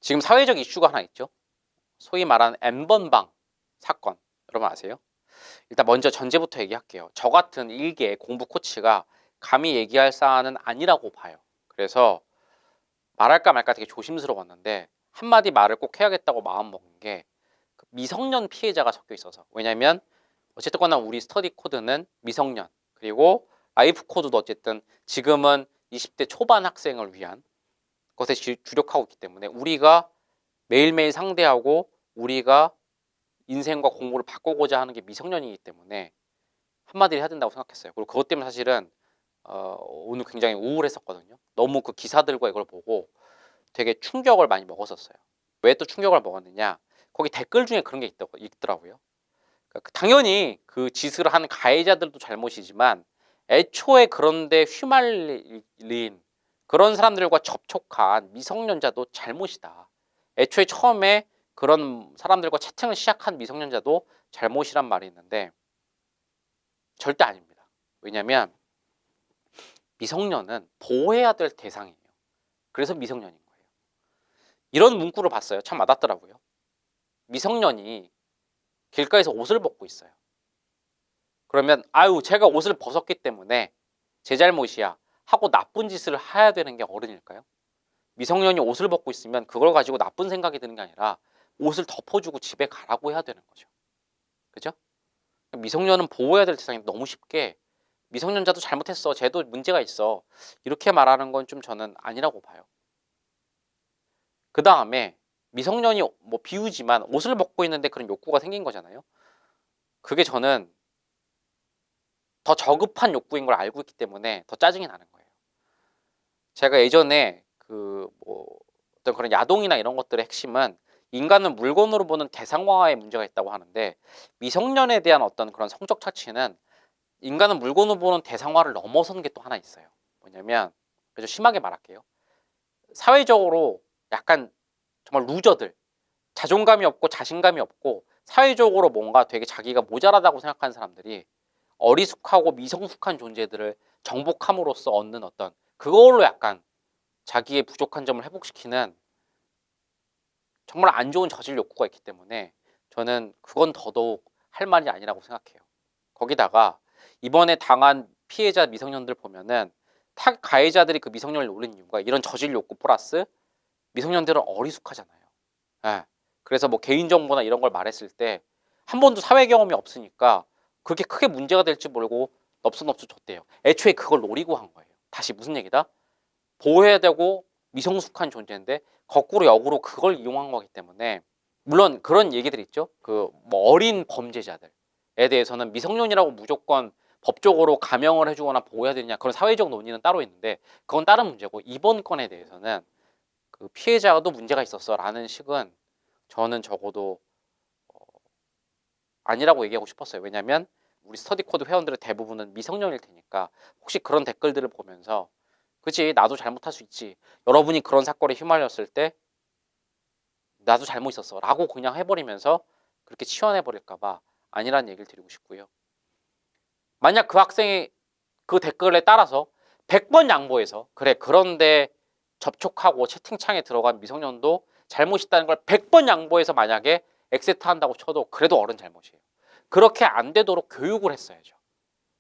지금 사회적 이슈가 하나 있죠. 소위 말하는 N번방 사건. 여러분 아세요? 일단 먼저 전제부터 얘기할게요. 저 같은 일개 공부 코치가 감히 얘기할 사안은 아니라고 봐요. 그래서 말할까 말까 되게 조심스러웠는데 한마디 말을 꼭 해야겠다고 마음먹은 게 미성년 피해자가 섞여 있어서. 왜냐면 어쨌든 거나 우리 스터디 코드는 미성년, 그리고 라이프 코드도 어쨌든 지금은 20대 초반 학생을 위한 것에 주력하고 있기 때문에 우리가 매일매일 상대하고 우리가 인생과 공부를 바꾸고자 하는 게 미성년이기 때문에 한마디를 해야 된다고 생각했어요. 그리고 그것 때문에 사실은 오늘 굉장히 우울했었거든요. 너무 그 기사들과 이걸 보고 되게 충격을 많이 먹었었어요. 왜 또 충격을 먹었느냐? 거기 댓글 중에 그런 게 있더라고요. 그러니까 당연히 그 짓을 한 가해자들도 잘못이지만 애초에 그런데 휘말린 그런 사람들과 접촉한 미성년자도 잘못이다. 애초에 처음에 그런 사람들과 채팅을 시작한 미성년자도 잘못이란 말이 있는데 절대 아닙니다. 왜냐하면 미성년은 보호해야 될 대상이에요. 그래서 미성년인 거예요. 이런 문구를 봤어요. 참 와닿더라고요. 미성년이 길가에서 옷을 벗고 있어요. 그러면 아유 제가 옷을 벗었기 때문에 제 잘못이야 하고 나쁜 짓을 해야 되는 게 어른일까요? 미성년이 옷을 벗고 있으면 그걸 가지고 나쁜 생각이 드는 게 아니라 옷을 덮어주고 집에 가라고 해야 되는 거죠. 그죠? 미성년은 보호해야 될 대상이 너무 쉽게 미성년자도 잘못했어, 쟤도 문제가 있어, 이렇게 말하는 건 좀 저는 아니라고 봐요. 그 다음에 미성년이 뭐 비우지만 옷을 벗고 있는데 그런 욕구가 생긴 거잖아요. 그게 저는 더 저급한 욕구인 걸 알고 있기 때문에 더 짜증이 나는 거예요. 제가 예전에 그 뭐 어떤 그런 야동이나 이런 것들의 핵심은 인간은 물건으로 보는 대상화에 문제가 있다고 하는데 미성년에 대한 어떤 그런 성적 착취는 인간은 물건으로 보는 대상화를 넘어서는 게 또 하나 있어요. 뭐냐면 그래서 심하게 말할게요. 사회적으로 약간 정말 루저들, 자존감이 없고 자신감이 없고 사회적으로 뭔가 되게 자기가 모자라다고 생각하는 사람들이 어리숙하고 미성숙한 존재들을 정복함으로써 얻는 어떤 그걸로 약간 자기의 부족한 점을 회복시키는 정말 안 좋은 저질 욕구가 있기 때문에 저는 그건 더더욱 할 말이 아니라고 생각해요. 거기다가 이번에 당한 피해자 미성년들 보면은 타 가해자들이 그 미성년을 노린 이유가 이런 저질 욕구 플러스 미성년들은 어리숙하잖아요. 예. 그래서 뭐 개인정보나 이런 걸 말했을 때 한 번도 사회 경험이 없으니까 그게 크게 문제가 될지 모르고 넙수넙수 줬대요. 애초에 그걸 노리고 한 거예요. 다시 무슨 얘기다? 보호해야 되고 미성숙한 존재인데 거꾸로 역으로 그걸 이용한 거기 때문에 물론 그런 얘기들 있죠. 그 뭐 어린 범죄자들에 대해서는 미성년이라고 무조건 법적으로 감형을 해주거나 보호해야 되느냐 그런 사회적 논의는 따로 있는데 그건 다른 문제고 이번 건에 대해서는 그 피해자도 문제가 있었어라는 식은 저는 적어도 아니라고 얘기하고 싶었어요. 왜냐하면 우리 스터디 코드 회원들의 대부분은 미성년일 테니까 혹시 그런 댓글들을 보면서 그치 나도 잘못할 수 있지, 여러분이 그런 사건에 휘말렸을 때 나도 잘못 있었어 라고 그냥 해버리면서 그렇게 치환해버릴까봐 아니라는 얘기를 드리고 싶고요. 만약 그 학생이 그 댓글에 따라서 100번 양보해서 그래 그런데 접촉하고 채팅창에 들어간 미성년도 잘못 있다는 걸 100번 양보해서 만약에 액세트 한다고 쳐도 그래도 어른 잘못이에요. 그렇게 안 되도록 교육을 했어야죠.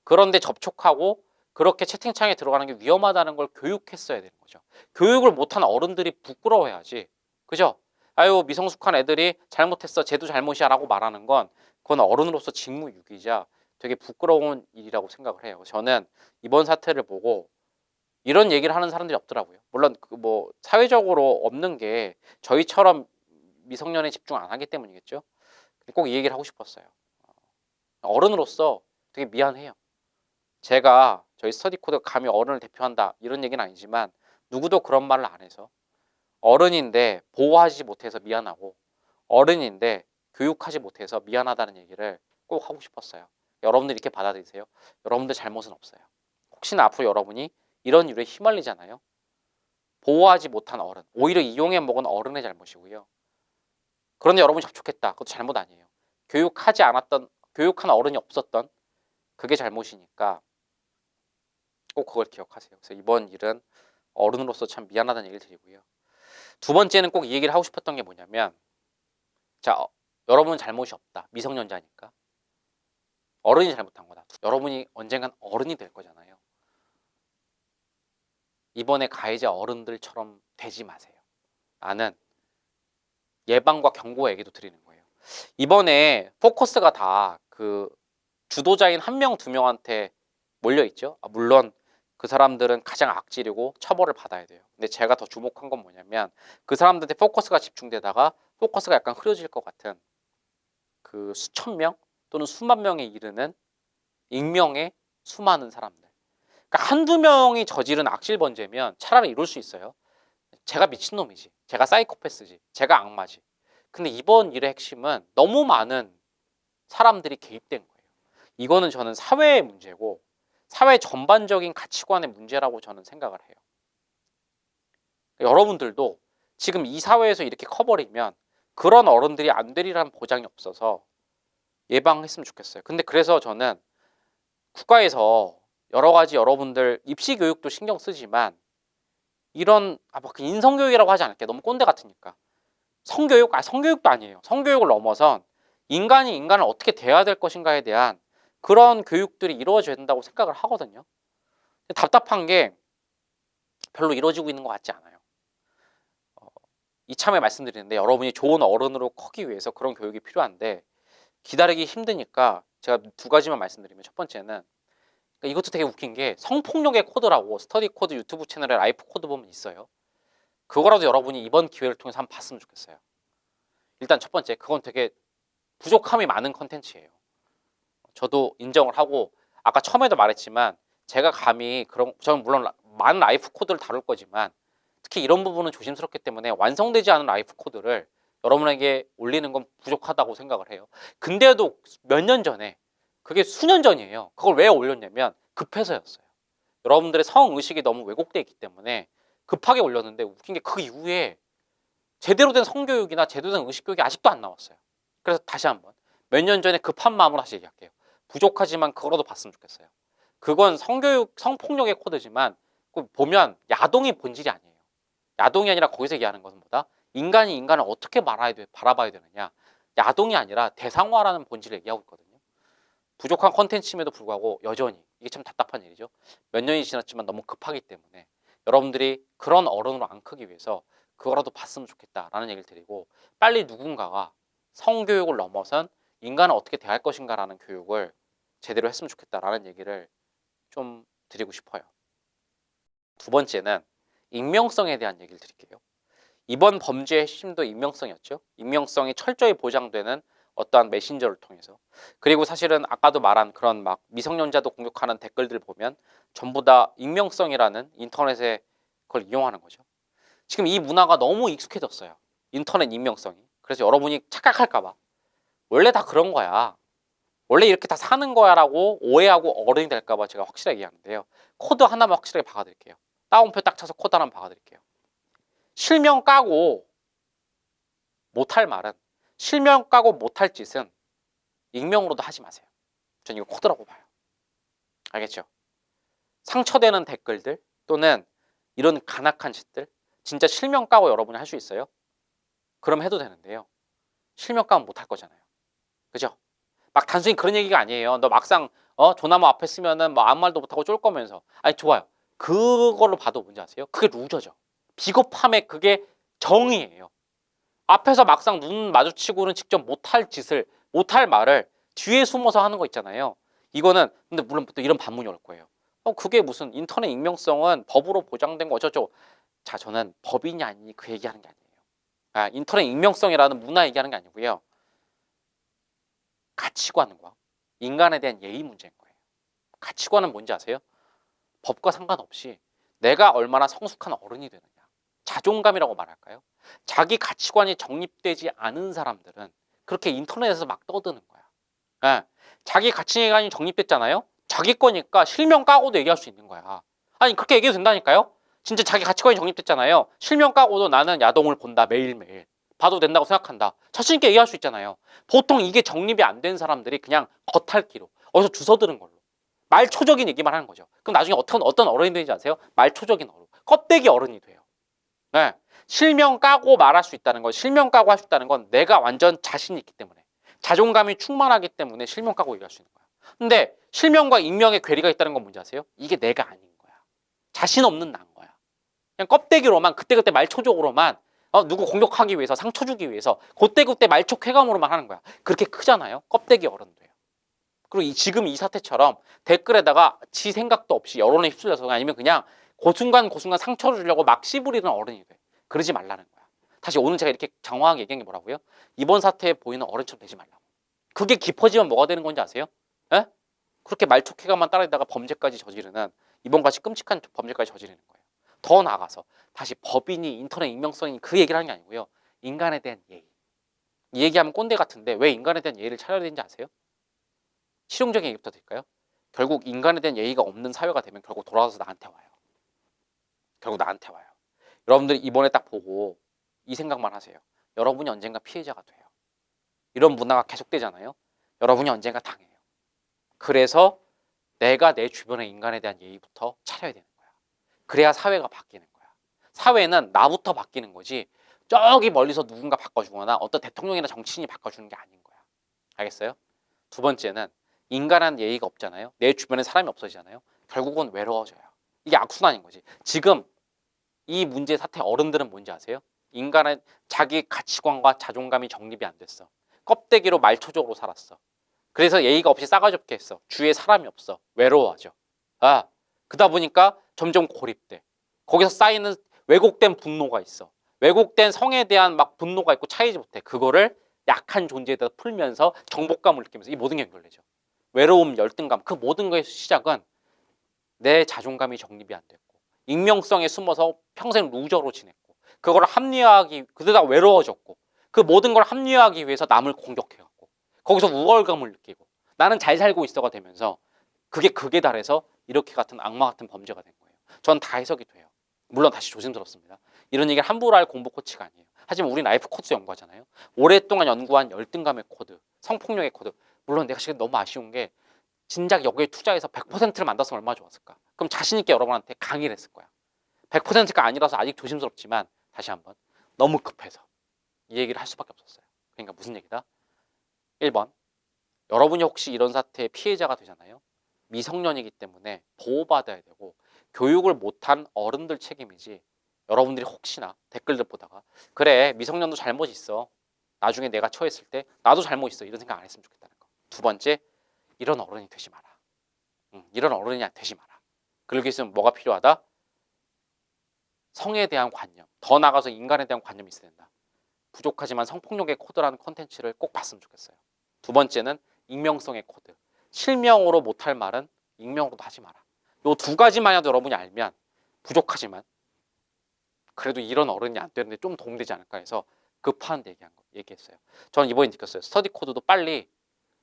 그런데 접촉하고 그렇게 채팅창에 들어가는 게 위험하다는 걸 교육했어야 되는 거죠. 교육을 못한 어른들이 부끄러워해야지. 그죠? 아유 미성숙한 애들이 잘못했어 쟤도 잘못이야 라고 말하는 건 그건 어른으로서 직무유기자 되게 부끄러운 일이라고 생각을 해요. 저는 이번 사태를 보고 이런 얘기를 하는 사람들이 없더라고요. 물론 그 뭐 사회적으로 없는 게 저희처럼 미성년에 집중 안 하기 때문이겠죠. 꼭 이 얘기를 하고 싶었어요. 어른으로서 되게 미안해요. 제가 저희 스터디 코드가 감히 어른을 대표한다 이런 얘기는 아니지만 누구도 그런 말을 안 해서 어른인데 보호하지 못해서 미안하고 어른인데 교육하지 못해서 미안하다는 얘기를 꼭 하고 싶었어요. 여러분들 이렇게 받아들이세요. 여러분들 잘못은 없어요. 혹시나 앞으로 여러분이 이런 일에 휘말리잖아요. 보호하지 못한 어른, 오히려 이용해 먹은 어른의 잘못이고요. 그런데 여러분이 접촉했다. 그것도 잘못 아니에요. 교육하지 않았던, 교육한 어른이 없었던 그게 잘못이니까 꼭 그걸 기억하세요. 그래서 이번 일은 어른으로서 참 미안하다는 얘기를 드리고요. 두 번째는 꼭 이 얘기를 하고 싶었던 게 뭐냐면, 자, 여러분은 잘못이 없다. 미성년자니까. 어른이 잘못한 거다. 여러분이 언젠간 어른이 될 거잖아요. 이번에 가해자 어른들처럼 되지 마세요. 나는 예방과 경고 얘기도 드리는 거예요. 이번에 포커스가 다 그 주도자인 한 명, 두 명한테 몰려 있죠. 물론 그 사람들은 가장 악질이고 처벌을 받아야 돼요. 근데 제가 더 주목한 건 뭐냐면, 그 사람들한테 포커스가 집중되다가 포커스가 약간 흐려질 것 같은 그 수천 명 또는 수만 명에 이르는 익명의 수많은 사람들. 그러니까 한두 명이 저지른 악질 번제면 차라리 이럴 수 있어요. 제가 미친놈이지, 제가 사이코패스지, 제가 악마지. 근데 이번 일의 핵심은 너무 많은 사람들이 개입된 거예요. 이거는 저는 사회의 문제고 사회 전반적인 가치관의 문제라고 저는 생각을 해요. 여러분들도 지금 이 사회에서 이렇게 커버리면 그런 어른들이 안 되리라는 보장이 없어서 예방했으면 좋겠어요. 근데 그래서 저는 국가에서 여러 가지 여러분들 입시 교육도 신경 쓰지만 이런 인성교육이라고 하지 않을게요. 너무 꼰대 같으니까. 성교육? 성교육도 아니에요. 성교육을 넘어선 인간이 인간을 어떻게 대해야 될 것인가에 대한 그런 교육들이 이루어져야 된다고 생각을 하거든요. 답답한 게 별로 이루어지고 있는 것 같지 않아요. 이참에 말씀드리는데, 여러분이 좋은 어른으로 크기 위해서 그런 교육이 필요한데 기다리기 힘드니까 제가 두 가지만 말씀드리면, 첫 번째는 이것도 되게 웃긴 게 성폭력의 코드라고 스터디 코드 유튜브 채널에 라이프 코드 보면 있어요. 그거라도 여러분이 이번 기회를 통해서 한번 봤으면 좋겠어요. 일단 첫 번째, 그건 되게 부족함이 많은 컨텐츠예요. 저도 인정을 하고, 아까 처음에도 말했지만 제가 감히 저는 물론 많은 라이프 코드를 다룰 거지만 특히 이런 부분은 조심스럽기 때문에 완성되지 않은 라이프 코드를 여러분에게 올리는 건 부족하다고 생각을 해요. 근데도 몇 년 전에, 그게 수년 전이에요. 그걸 왜 올렸냐면 급해서였어요. 여러분들의 성의식이 너무 왜곡되어 있기 때문에 급하게 올렸는데, 웃긴 게 그 이후에 제대로 된 성교육이나 제대로 된 의식교육이 아직도 안 나왔어요. 그래서 다시 한번 몇 년 전에 급한 마음으로 다시 얘기할게요. 부족하지만 그거라도 봤으면 좋겠어요. 그건 성교육, 성폭력의 코드지만 보면 야동이 본질이 아니에요. 야동이 아니라 거기서 얘기하는 것은 뭐다? 인간이 인간을 어떻게 바라봐야 되느냐. 야동이 아니라 대상화라는 본질을 얘기하고 있거든요. 부족한 컨텐츠임에도 불구하고 여전히, 이게 참 답답한 일이죠. 몇 년이 지났지만 너무 급하기 때문에 여러분들이 그런 어른으로 안 크기 위해서 그거라도 봤으면 좋겠다라는 얘기를 드리고, 빨리 누군가가 성교육을 넘어선 인간을 어떻게 대할 것인가라는 교육을 제대로 했으면 좋겠다라는 얘기를 좀 드리고 싶어요. 두 번째는 익명성에 대한 얘기를 드릴게요. 이번 범죄의 핵심도 익명성이었죠. 익명성이 철저히 보장되는 어떠한 메신저를 통해서. 그리고 사실은 아까도 말한 그런 막 미성년자도 공격하는 댓글들 보면 전부 다 익명성이라는 인터넷의 그걸 이용하는 거죠. 지금 이 문화가 너무 익숙해졌어요. 인터넷 익명성이. 그래서 여러분이 착각할까 봐, 원래 다 그런 거야, 원래 이렇게 다 사는 거야 라고 오해하고 어른이 될까 봐 제가 확실하게 얘기하는데요. 코드 하나만 확실하게 박아드릴게요. 따옴표 딱 쳐서 코드 하나만 박아드릴게요. 실명 까고 못할 말은, 실명 까고 못할 짓은 익명으로도 하지 마세요. 전 이거 코드라고 봐요. 알겠죠? 상처되는 댓글들 또는 이런 간악한 짓들 진짜 실명 까고 여러분이 할 수 있어요? 그럼 해도 되는데요. 실명 까면 못할 거잖아요. 그죠? 막 단순히 그런 얘기가 아니에요. 너 막상 조나무 앞에 쓰면은 뭐 아무 말도 못하고 쫄 거면서. 아니, 좋아요. 그걸로 봐도 뭔지 아세요? 그게 루저죠. 비겁함의 그게 정의예요. 앞에서 막상 눈 마주치고는 직접 못할 짓을, 못할 말을 뒤에 숨어서 하는 거 있잖아요. 이거는, 근데 물론 또 이런 반문이 올 거예요. 그게 무슨 인터넷 익명성은 법으로 보장된 거 어쩌죠. 자, 저는 법이냐 아니니 그 얘기하는 게 아니에요. 인터넷 익명성이라는 문화 얘기하는 게 아니고요. 가치관과 인간에 대한 예의 문제인 거예요. 가치관은 뭔지 아세요? 법과 상관없이 내가 얼마나 성숙한 어른이 되느냐. 자존감이라고 말할까요? 자기 가치관이 정립되지 않은 사람들은 그렇게 인터넷에서 막 떠드는 거야. 자기 가치관이 정립됐잖아요? 자기 거니까 실명 까고도 얘기할 수 있는 거야. 아니, 그렇게 얘기해도 된다니까요? 진짜 자기 가치관이 정립됐잖아요. 실명 까고도 나는 야동을 본다, 매일매일. 봐도 된다고 생각한다. 자신 있게 얘기할 수 있잖아요. 보통 이게 정립이 안 된 사람들이 그냥 겉핥기로, 어디서 주워 들은 걸로 말초적인 얘기만 하는 거죠. 그럼 나중에 어떤 어른이 되는지 아세요? 말초적인 어른, 껍데기 어른이 돼요. 네. 실명 까고 말할 수 있다는 건, 실명 까고 할 수 있다는 건 내가 완전 자신이 있기 때문에, 자존감이 충만하기 때문에 실명 까고 얘기할 수 있는 거야. 근데 실명과 익명의 괴리가 있다는 건 뭔지 아세요? 이게 내가 아닌 거야. 자신 없는 나인 거야. 그냥 껍데기로만, 그때그때 말초적으로만 누구 공격하기 위해서, 상처 주기 위해서 그때그때 말초 쾌감으로만 하는 거야. 그렇게 크잖아요. 껍데기 어른도요. 그리고 지금 이 사태처럼 댓글에다가 지 생각도 없이 여론에 휩쓸려서, 아니면 그냥 고순간 상처를 주려고 막 씨부리는 어른이 돼. 그러지 말라는 거야. 다시 오늘 제가 이렇게 장황하게 얘기한 게 뭐라고요? 이번 사태에 보이는 어른처럼 되지 말라고. 그게 깊어지면 뭐가 되는 건지 아세요? 에? 그렇게 말초쾌감만 따르다가 범죄까지 저지르는, 이번같이 끔찍한 범죄까지 저지르는 거예요. 더 나아가서 다시 법인이, 인터넷 익명성이 그 얘기를 하는 게 아니고요. 인간에 대한 예의. 이 얘기하면 꼰대 같은데 왜 인간에 대한 예의를 차려야 되는지 아세요? 실용적인 얘기부터 드릴까요? 결국 인간에 대한 예의가 없는 사회가 되면 결국 돌아와서 나한테 와요. 결국 나한테 와요. 여러분들이 이번에 딱 보고 이 생각만 하세요. 여러분이 언젠가 피해자가 돼요. 이런 문화가 계속되잖아요. 여러분이 언젠가 당해요. 그래서 내가 내 주변의 인간에 대한 예의부터 차려야 되는 거야. 그래야 사회가 바뀌는 거야. 사회는 나부터 바뀌는 거지 저기 멀리서 누군가 바꿔주거나 어떤 대통령이나 정치인이 바꿔주는 게 아닌 거야. 알겠어요? 두 번째는 인간한 예의가 없잖아요. 내 주변에 사람이 없어지잖아요. 결국은 외로워져요. 이게 악순환인 거지. 지금 이 문제 사태 어른들은 뭔지 아세요? 인간은 자기 가치관과 자존감이 정립이 안 됐어. 껍데기로 말초적으로 살았어. 그래서 예의가 없이 싸가지 없게 했어. 주위에 사람이 없어. 외로워져. 그러다 보니까 점점 고립돼. 거기서 쌓이는 왜곡된 분노가 있어. 왜곡된 성에 대한 막 분노가 있고 차이지 못해. 그거를 약한 존재에 대해서 풀면서 정복감을 느끼면서 이 모든 게 연결되죠. 외로움, 열등감, 그 모든 거의 시작은 내 자존감이 정립이 안 됐고 익명성에 숨어서 평생 루저로 지냈고 그걸 합리화하기, 그러다 외로워졌고 그 모든 걸 합리화하기 위해서 남을 공격해갖고 거기서 우월감을 느끼고 나는 잘 살고 있어가 되면서 그게 극에 달해서 이렇게 같은 악마 같은 범죄가 된 거예요. 전 다 해석이 돼요. 물론 다시 조심스럽습니다. 이런 얘기를 함부로 할 공부 코치가 아니에요. 하지만 우린 라이프 코치 연구하잖아요. 오랫동안 연구한 열등감의 코드, 성폭력의 코드. 물론 내가 지금 너무 아쉬운 게 진작 여기에 투자해서 100%를 만들었으면 얼마나 좋았을까. 그럼 자신 있게 여러분한테 강의를 했을 거야. 100%가 아니라서 아직 조심스럽지만 다시 한번 너무 급해서 이 얘기를 할 수밖에 없었어요. 그러니까 무슨 얘기다? 1번, 여러분이 혹시 이런 사태의 피해자가 되잖아요. 미성년이기 때문에 보호받아야 되고 교육을 못한 어른들 책임이지, 여러분들이 혹시나 댓글들 보다가 그래 미성년도 잘못 있어, 나중에 내가 처했을 때 나도 잘못 있어, 이런 생각 안 했으면 좋겠다는 거. 두 번째, 이런 어른이 되지 마라. 이런 어른이 되지 마라. 그러기 위해서는 뭐가 필요하다? 성에 대한 관념, 더 나아가서 인간에 대한 관념이 있어야 된다. 부족하지만 성폭력의 코드라는 콘텐츠를 꼭 봤으면 좋겠어요. 두 번째는 익명성의 코드. 실명으로 못할 말은 익명으로도 하지 마라. 요 두 가지만이라도 여러분이 알면, 부족하지만 그래도 이런 어른이 안 되는데 좀 도움되지 않을까 해서 급한데 얘기했어요. 저는 이번에 느꼈어요. 스터디 코드도 빨리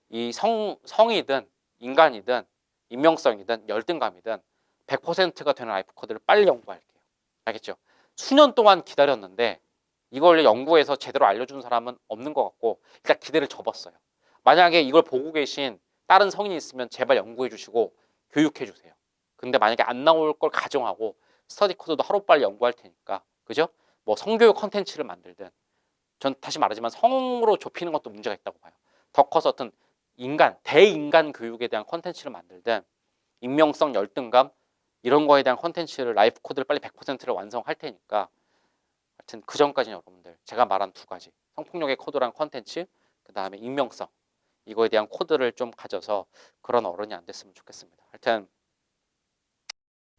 이 성이든 인간이든 익명성이든 열등감이든 100%가 되는 라이프 코드를 빨리 연구할게요. 알겠죠? 수년 동안 기다렸는데 이걸 연구해서 제대로 알려주는 사람은 없는 것 같고 일단 기대를 접었어요. 만약에 이걸 보고 계신 다른 성인이 있으면 제발 연구해 주시고 교육해 주세요. 근데 만약에 안 나올 걸 가정하고 스터디 코드도 하루빨리 연구할 테니까, 그죠? 뭐 성교육 컨텐츠를 만들든, 전 다시 말하지만 성으로 좁히는 것도 문제가 있다고 봐요. 더 커서 어떤 대인간 교육에 대한 컨텐츠를 만들든, 익명성, 열등감 이런 거에 대한 컨텐츠를, 라이프 코드를 빨리 100%를 완성할 테니까, 하여튼 그 전까지는 여러분들 제가 말한 두 가지, 성폭력의 코드랑 컨텐츠, 그 다음에 익명성, 이거에 대한 코드를 좀 가져서 그런 어른이 안 됐으면 좋겠습니다. 하여튼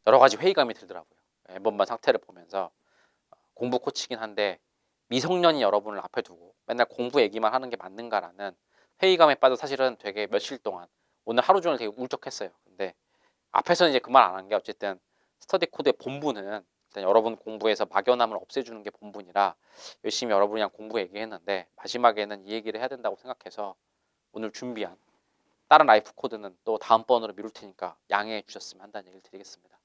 여러 가지 회의감이 들더라고요. 앨범반 상태를 보면서. 공부 코치긴 한데 미성년이 여러분을 앞에 두고 맨날 공부 얘기만 하는 게 맞는가라는 회의감에 빠져 사실은 되게 며칠 동안, 오늘 하루 종일 되게 울적했어요. 근데 앞에서는 이제 그 말 안 한 게, 어쨌든 스터디 코드의 본분은 일단 여러분 공부에서 막연함을 없애주는 게 본분이라 열심히 여러분이랑 공부 얘기했는데, 마지막에는 이 얘기를 해야 된다고 생각해서 오늘 준비한 다른 라이프 코드는 또 다음번으로 미룰 테니까 양해해 주셨으면 한다는 얘기를 드리겠습니다.